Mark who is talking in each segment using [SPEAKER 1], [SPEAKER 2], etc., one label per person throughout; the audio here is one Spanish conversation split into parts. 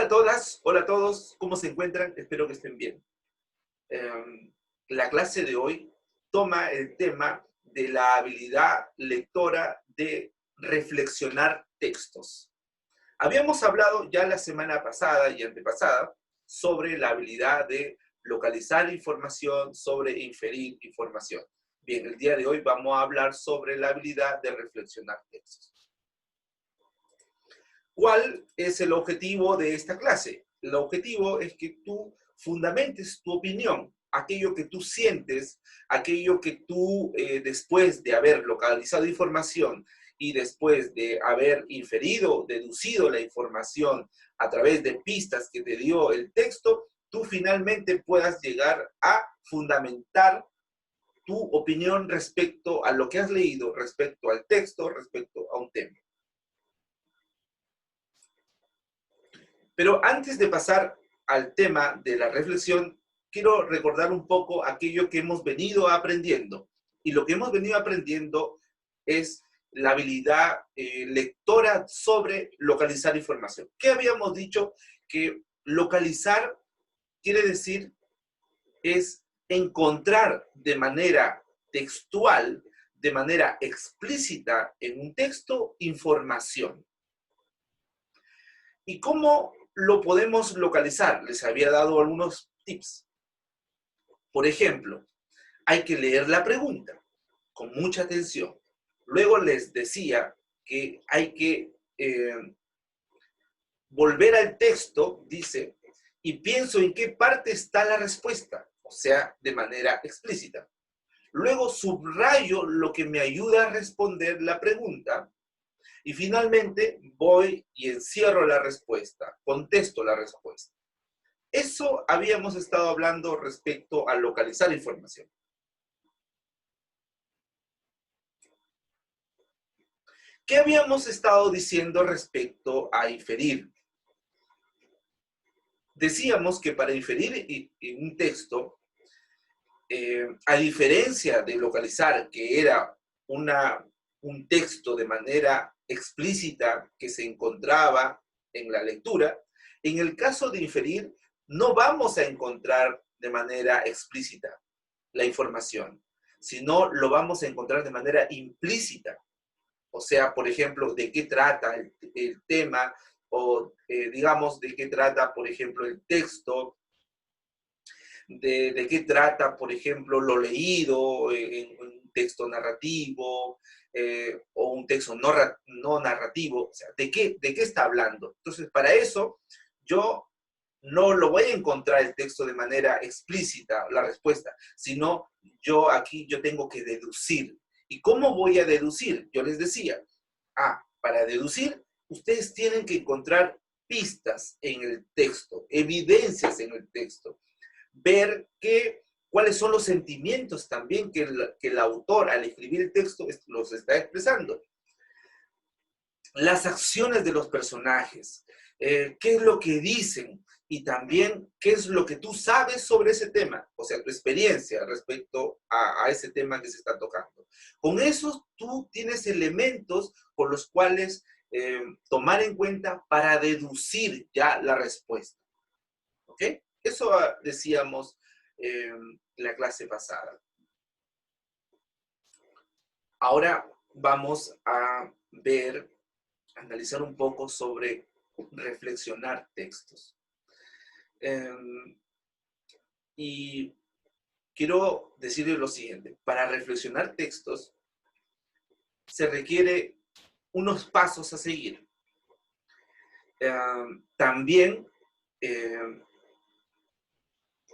[SPEAKER 1] Hola a todas, hola a todos, ¿cómo se encuentran? Espero que estén bien. La clase de hoy toma el tema de la habilidad lectora de reflexionar textos. Habíamos hablado ya la semana pasada y antepasada sobre la habilidad de localizar información, sobre inferir información. Bien, el día de hoy vamos a hablar sobre la habilidad de reflexionar textos. ¿Cuál es el objetivo de esta clase? El objetivo es que tú fundamentes tu opinión, aquello que tú sientes, aquello que tú, después de haber localizado información y después de haber inferido, deducido la información a través de pistas que te dio el texto, tú finalmente puedas llegar a fundamentar tu opinión respecto a lo que has leído, respecto al texto, respecto a un tema. Pero antes de pasar al tema de la reflexión, quiero recordar un poco aquello que hemos venido aprendiendo. Y lo que hemos venido aprendiendo es la habilidad lectora sobre localizar información. ¿Qué habíamos dicho? Que localizar quiere decir es encontrar de manera textual, de manera explícita en un texto, información. ¿Y cómo lo podemos localizar? Les había dado algunos tips. Por ejemplo, hay que leer la pregunta con mucha atención. Luego les decía que hay que volver al texto, dice, y pienso en qué parte está la respuesta, o sea, de manera explícita. Luego subrayo lo que me ayuda a responder la pregunta. Y finalmente voy y encierro la respuesta, contesto la respuesta. Eso habíamos estado hablando respecto a localizar información. ¿Qué habíamos estado diciendo respecto a inferir? Decíamos que para inferir en un texto, a diferencia de localizar, que era un texto de manera explícita que se encontraba en la lectura, en el caso de inferir, no vamos a encontrar de manera explícita la información, sino lo vamos a encontrar de manera implícita. O sea, por ejemplo, de qué trata el tema, o digamos, de qué trata, por ejemplo, el texto, de qué trata, por ejemplo, lo leído en un texto narrativo o un texto no narrativo, o sea, ¿de qué está hablando? Entonces, para eso, yo no lo voy a encontrar el texto de manera explícita, la respuesta, sino yo tengo que deducir. ¿Y cómo voy a deducir? Yo les decía, para deducir, ustedes tienen que encontrar pistas en el texto, evidencias en el texto, ver cuáles son los sentimientos también que el autor al escribir el texto los está expresando. Las acciones de los personajes, qué es lo que dicen y también qué es lo que tú sabes sobre ese tema, o sea, tu experiencia respecto a ese tema que se está tocando. Con eso tú tienes elementos con los cuales tomar en cuenta para deducir ya la respuesta. ¿Ok? Eso decíamos en la clase pasada. Ahora vamos a analizar un poco sobre reflexionar textos. Y quiero decirles lo siguiente, para reflexionar textos se requiere unos pasos a seguir. También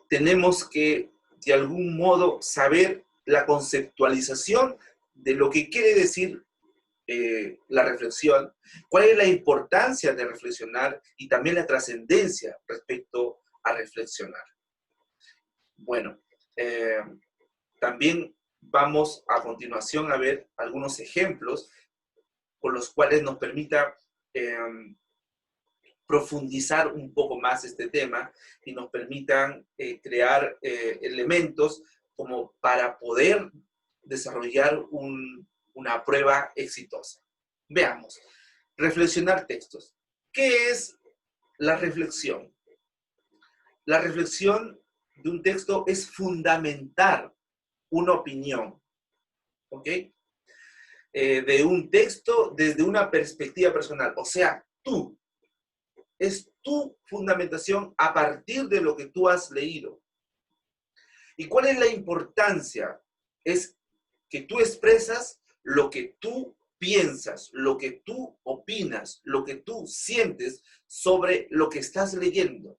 [SPEAKER 1] tenemos que, de algún modo, saber la conceptualización de lo que quiere decir la reflexión, cuál es la importancia de reflexionar y también la trascendencia respecto a reflexionar. Bueno, también vamos a continuación a ver algunos ejemplos con los cuales nos permita profundizar un poco más este tema y nos permitan crear elementos como para poder desarrollar una prueba exitosa. Veamos, reflexionar textos. ¿Qué es la reflexión. La reflexión de un texto es fundamentar una opinión, ¿ok? De un texto desde una perspectiva personal. O sea, es tu fundamentación a partir de lo que tú has leído. ¿Y cuál es la importancia? Es que tú expresas lo que tú piensas, lo que tú opinas, lo que tú sientes sobre lo que estás leyendo.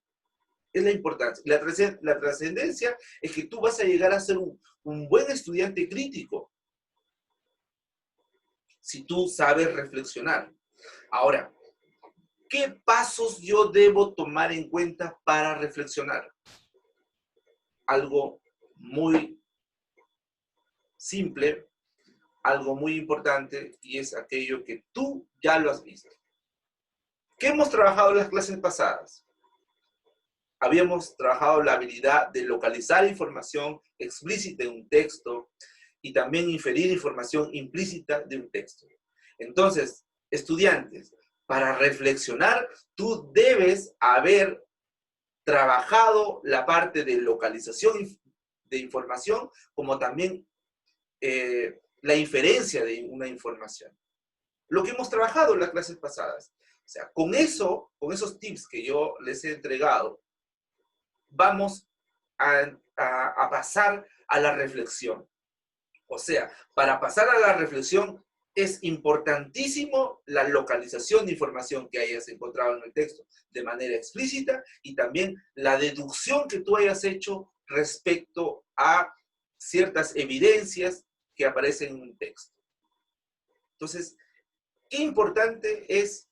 [SPEAKER 1] Es la importancia. La trascendencia es que tú vas a llegar a ser un buen estudiante crítico si tú sabes reflexionar. Ahora, ¿qué pasos yo debo tomar en cuenta para reflexionar? Algo muy simple, algo muy importante, y es aquello que tú ya lo has visto. ¿Qué hemos trabajado en las clases pasadas? Habíamos trabajado la habilidad de localizar información explícita en un texto y también inferir información implícita de un texto. Entonces, estudiantes, para reflexionar, tú debes haber trabajado la parte de localización de información, como también la inferencia de una información. Lo que hemos trabajado en las clases pasadas. O sea, con esos tips que yo les he entregado, vamos a pasar a la reflexión. O sea, para pasar a la reflexión es importantísimo la localización de información que hayas encontrado en el texto de manera explícita y también la deducción que tú hayas hecho respecto a ciertas evidencias que aparecen en un texto. Entonces, qué importante es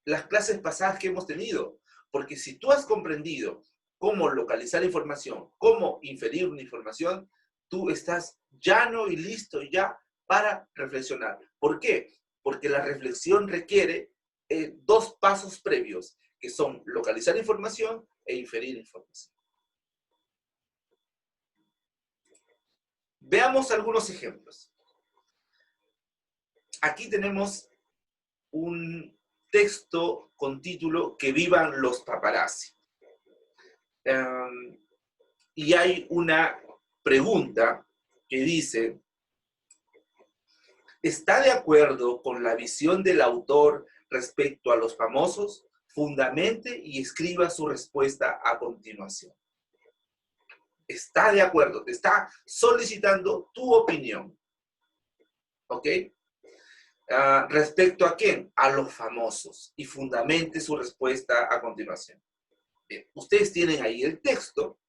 [SPEAKER 1] las clases pasadas que hemos tenido, porque si tú has comprendido cómo localizar información, cómo inferir una información, tú estás llano y listo ya para reflexionar. ¿Por qué? Porque la reflexión requiere dos pasos previos, que son localizar información e inferir información. Veamos algunos ejemplos. Aquí tenemos un texto con título "Que vivan los paparazzi". Y hay una pregunta que dice: ¿está de acuerdo con la visión del autor respecto a los famosos? Fundamente y escriba su respuesta a continuación. ¿Está de acuerdo? Te está solicitando tu opinión. ¿Ok? ¿Respecto a quién? A los famosos. Y fundamente su respuesta a continuación. Bien, ustedes tienen ahí el texto.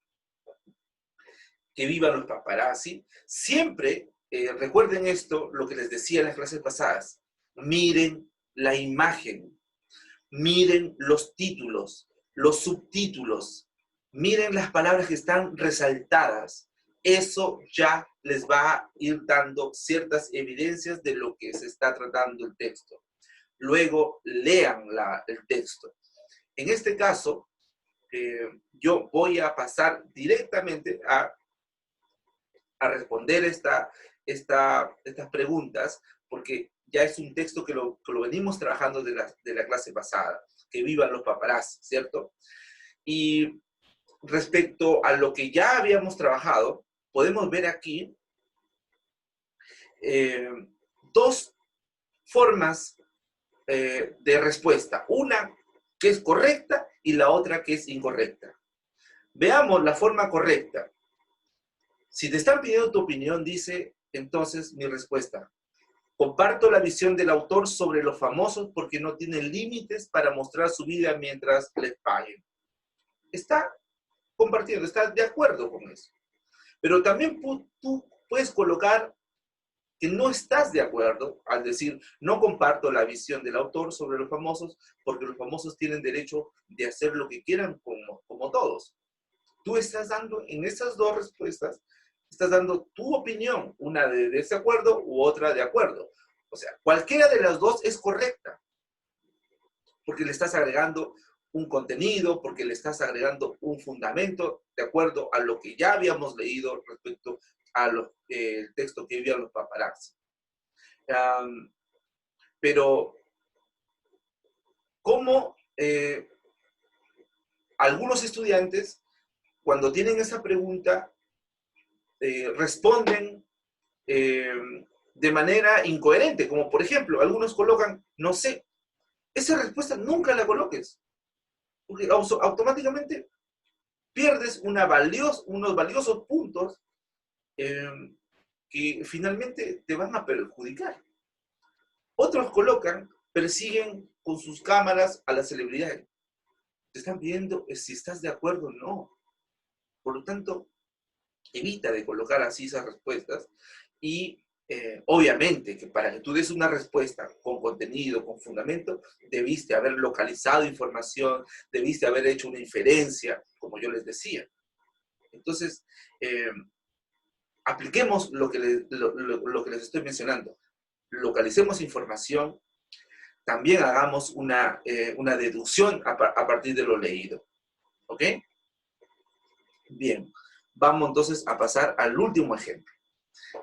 [SPEAKER 1] Que vivan los paparazzi. Siempre, recuerden esto, lo que les decía en las clases pasadas. Miren la imagen. Miren los títulos, los subtítulos. Miren las palabras que están resaltadas. Eso ya les va a ir dando ciertas evidencias de lo que se está tratando el texto. Luego, lean el texto. En este caso, yo voy a pasar directamente a responder estas preguntas, porque ya es un texto que lo venimos trabajando de la clase pasada, que vivan los paparazzi, ¿cierto? Y respecto a lo que ya habíamos trabajado, podemos ver aquí dos formas de respuesta. Una que es correcta y la otra que es incorrecta. Veamos la forma correcta. Si te están pidiendo tu opinión, dice entonces mi respuesta: comparto la visión del autor sobre los famosos porque no tienen límites para mostrar su vida mientras les paguen. Está compartiendo, está de acuerdo con eso. Pero también tú puedes colocar que no estás de acuerdo al decir: no comparto la visión del autor sobre los famosos porque los famosos tienen derecho de hacer lo que quieran como todos. Tú estás dando en esas dos respuestas, estás dando tu opinión, una de desacuerdo u otra de acuerdo. O sea, cualquiera de las dos es correcta, porque le estás agregando un contenido, porque le estás agregando un fundamento de acuerdo a lo que ya habíamos leído respecto al texto que vivían los paparazzi. Pero, ¿cómo algunos estudiantes, cuando tienen esa pregunta, responden de manera incoherente, como por ejemplo, algunos colocan, no sé, esa respuesta nunca la coloques, porque automáticamente pierdes unos valiosos puntos eh, que finalmente te van a perjudicar. Otros colocan, persiguen con sus cámaras a las celebridades. Te están viendo si estás de acuerdo o no. Por lo tanto, evita de colocar así esas respuestas y obviamente que para que tú des una respuesta con contenido, con fundamento, debiste haber localizado información, debiste haber hecho una inferencia, como yo les decía. Entonces, apliquemos lo que les estoy mencionando. Localicemos información, también hagamos una deducción a partir de lo leído. ¿Ok? Bien, vamos entonces a pasar al último ejemplo.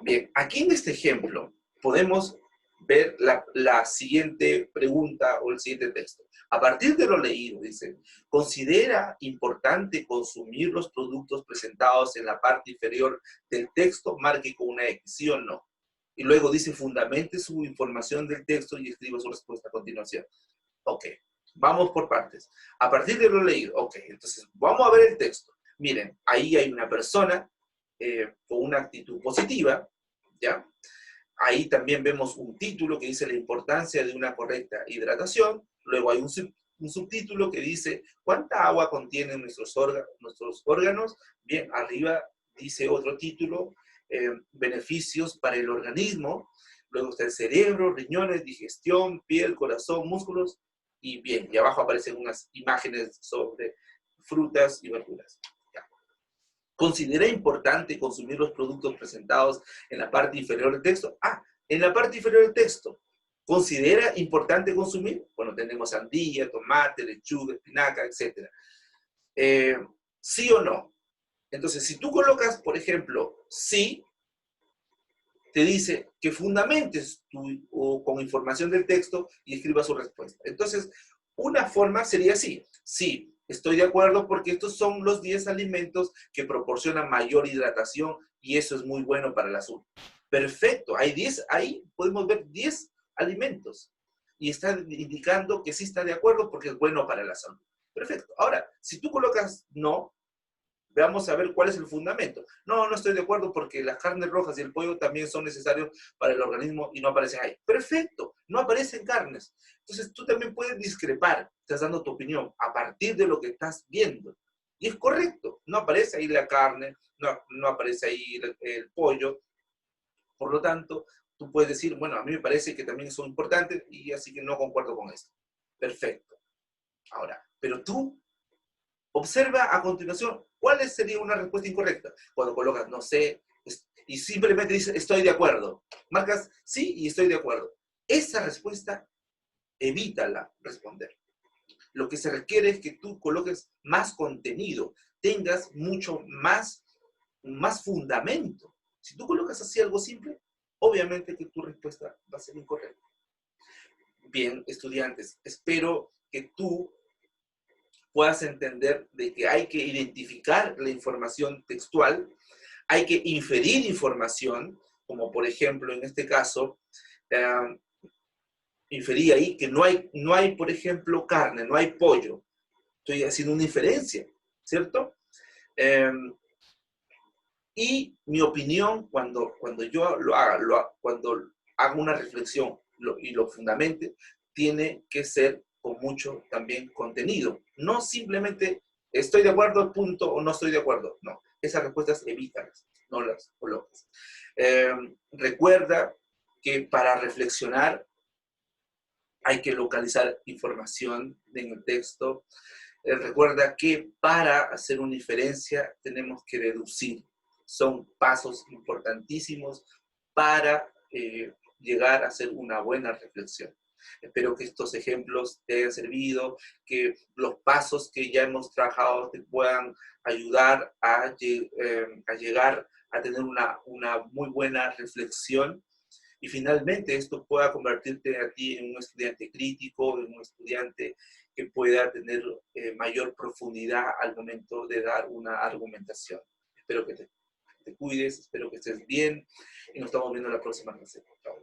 [SPEAKER 1] Bien, aquí en este ejemplo podemos ver la siguiente pregunta o el siguiente texto. A partir de lo leído, dice, ¿considera importante consumir los productos presentados en la parte inferior del texto? Marque con una X, ¿sí o no? Y luego dice, fundamente su información del texto y escriba su respuesta a continuación. Ok, vamos por partes. A partir de lo leído, ok, entonces vamos a ver el texto. Miren, ahí hay una persona con una actitud positiva, ¿ya? Ahí también vemos un título que dice la importancia de una correcta hidratación. Luego hay un subtítulo que dice cuánta agua contienen nuestros órganos. Bien, arriba dice otro título, beneficios para el organismo. Luego está el cerebro, riñones, digestión, piel, corazón, músculos. Y bien, y abajo aparecen unas imágenes sobre frutas y verduras. ¿Considera importante consumir los productos presentados en la parte inferior del texto? En la parte inferior del texto. ¿Considera importante consumir? Bueno, tenemos sandía, tomate, lechuga, espinaca, etc. ¿Sí o no? Entonces, si tú colocas, por ejemplo, sí, te dice que fundamentes con información del texto y escriba su respuesta. Entonces, una forma sería así. Sí, estoy de acuerdo porque estos son los 10 alimentos que proporcionan mayor hidratación y eso es muy bueno para la salud. Perfecto, hay 10, ahí podemos ver 10 alimentos y está indicando que sí está de acuerdo porque es bueno para la salud. Perfecto. Ahora, si tú colocas no, veamos a ver cuál es el fundamento. No, no estoy de acuerdo porque las carnes rojas y el pollo también son necesarios para el organismo y no aparecen ahí. Perfecto, no aparecen carnes. Entonces tú también puedes discrepar, estás dando tu opinión a partir de lo que estás viendo. Y es correcto, no aparece ahí la carne, no aparece ahí el pollo. Por lo tanto, tú puedes decir, bueno, a mí me parece que también son importantes y así que no concuerdo con esto. Perfecto. Ahora, pero tú observa a continuación cuál sería una respuesta incorrecta. Cuando colocas no sé y simplemente dices estoy de acuerdo. Marcas sí y estoy de acuerdo. Esa respuesta evítala responder. Lo que se requiere es que tú coloques más contenido, tengas mucho más fundamento. Si tú colocas así algo simple, obviamente que tu respuesta va a ser incorrecta. Bien, estudiantes, espero que tú puedas entender de que hay que identificar la información textual, hay que inferir información, como por ejemplo en este caso, inferí ahí que no hay, por ejemplo, carne, no hay pollo. Estoy haciendo una inferencia, ¿cierto? Y mi opinión, cuando yo cuando hago una reflexión y lo fundamente, tiene que ser con mucho también contenido. No simplemente estoy de acuerdo, punto, o no estoy de acuerdo. No, esas respuestas evítalas, no las coloques. Recuerda que para reflexionar hay que localizar información en el texto. Recuerda que para hacer una inferencia tenemos que deducir. Son pasos importantísimos para llegar a hacer una buena reflexión. Espero que estos ejemplos te hayan servido, que los pasos que ya hemos trabajado te puedan ayudar a llegar a tener una muy buena reflexión. y finalmente esto pueda convertirte a ti en un estudiante crítico, en un estudiante que pueda tener mayor profundidad al momento de dar una argumentación. Espero que te cuides, espero que estés bien y nos estamos viendo la próxima clase. Chao.